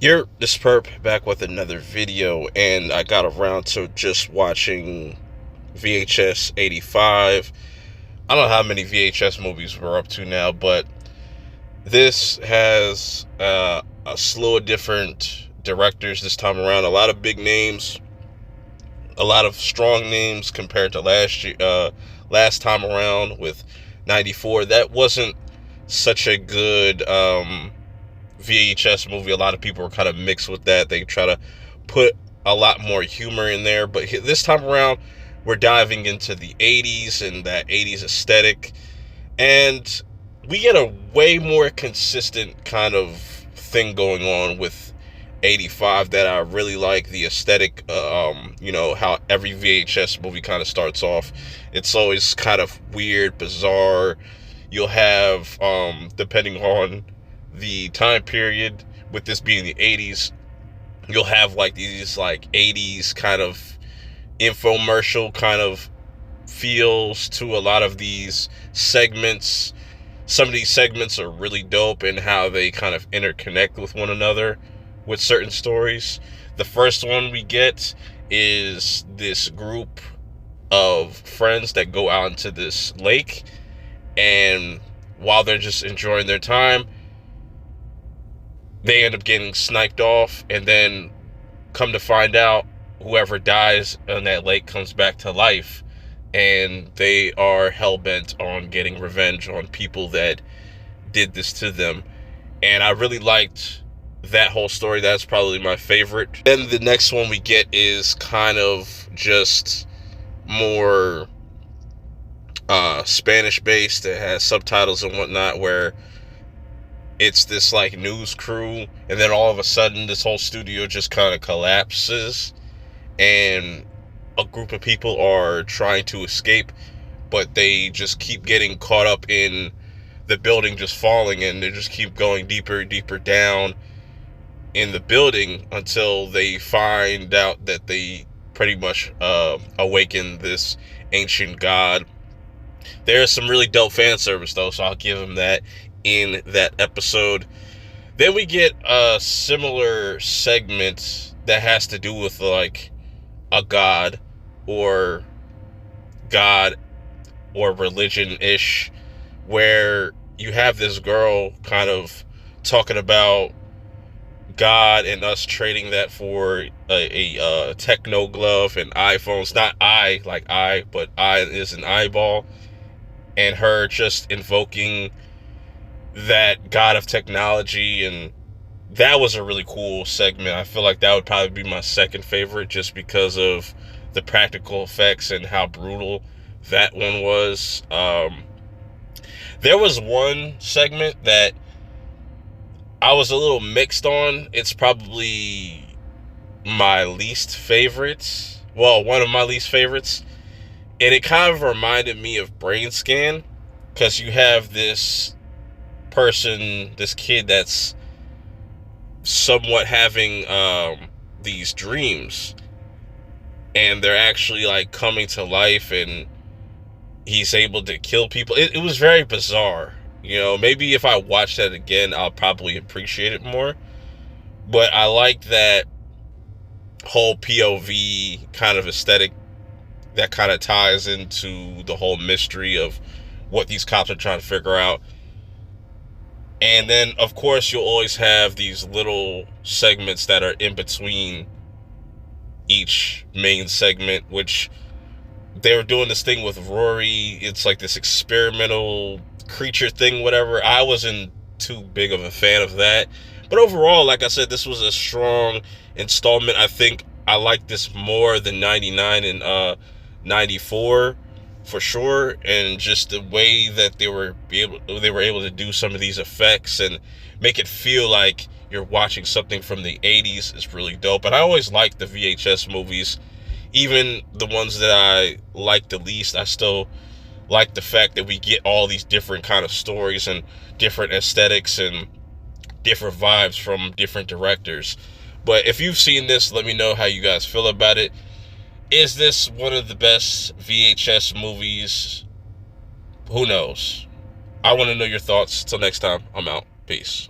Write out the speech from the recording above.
This perp back with another video, and I got around to just watching VHS 85. I don't know how many VHS movies we're up to now, but this has a slew of different directors this time around. A lot of big names, a lot of strong names compared to last time around with 94. That wasn't such a good VHS movie. A lot of people were kind of mixed with that. They try to put a lot more humor in there, but this time around we're diving into the 80s and that 80s aesthetic, and we get a way more consistent kind of thing going on with 85 that I really like. The aesthetic, how every VHS movie kind of starts off. It's always kind of weird, bizarre. You'll have, depending on the time period, with this being the 80s, you'll have like these like 80s kind of infomercial kind of feels to a lot of these segments. Some of these segments are really dope in how they kind of interconnect with one another with certain stories. The first one we get is this group of friends that go out into this lake, and while they're just enjoying their time, they end up getting sniped off, and then come to find out whoever dies on that lake comes back to life, and they are hell-bent on getting revenge on people that did this to them. And I really liked that whole story. That's probably my favorite. Then the next one we get is kind of just more Spanish based. It has subtitles and whatnot, where it's this like news crew, and then all of a sudden this whole studio just kind of collapses, and a group of people are trying to escape, but they just keep getting caught up in the building just falling, and they just keep going deeper and deeper down in the building until they find out that they pretty much awaken this ancient god. There's some really dope fan service though, so I'll give them that in that episode. Then we get a similar segment that has to do with like a god or religion-ish, where you have this girl kind of talking about God and us trading that for a techno glove and iPhones. Not I like I, but I is an eyeball, and her just invoking that god of technology. And that was a really cool segment. I feel like that would probably be my second favorite, just because of the practical effects and how brutal that one was. There was one segment that I was a little mixed on. It's probably my least favorite. Well, one of my least favorites. And it kind of reminded me of Brain Scan, because you have this person, this kid that's somewhat having these dreams, and they're actually like coming to life, and he's able to kill people. It was very bizarre. Maybe if I watch that again, I'll probably appreciate it more. But I like that whole POV kind of aesthetic that kind of ties into the whole mystery of what these cops are trying to figure out. And then, of course, you'll always have these little segments that are in between each main segment, which they were doing this thing with Rory. It's like this experimental creature thing, whatever. I wasn't too big of a fan of that. But overall, like I said, this was a strong installment. I think I like this more than 99 and 94 for sure. And just the way that they were able to do some of these effects and make it feel like you're watching something from the 80s is really dope. And I always liked the VHS movies. Even the ones that I like the least, I still like the fact that we get all these different kind of stories and different aesthetics and different vibes from different directors. But if you've seen this, let me know how you guys feel about it. Is this one of the best VHS movies? Who knows? I want to know your thoughts. Till next time, I'm out. Peace.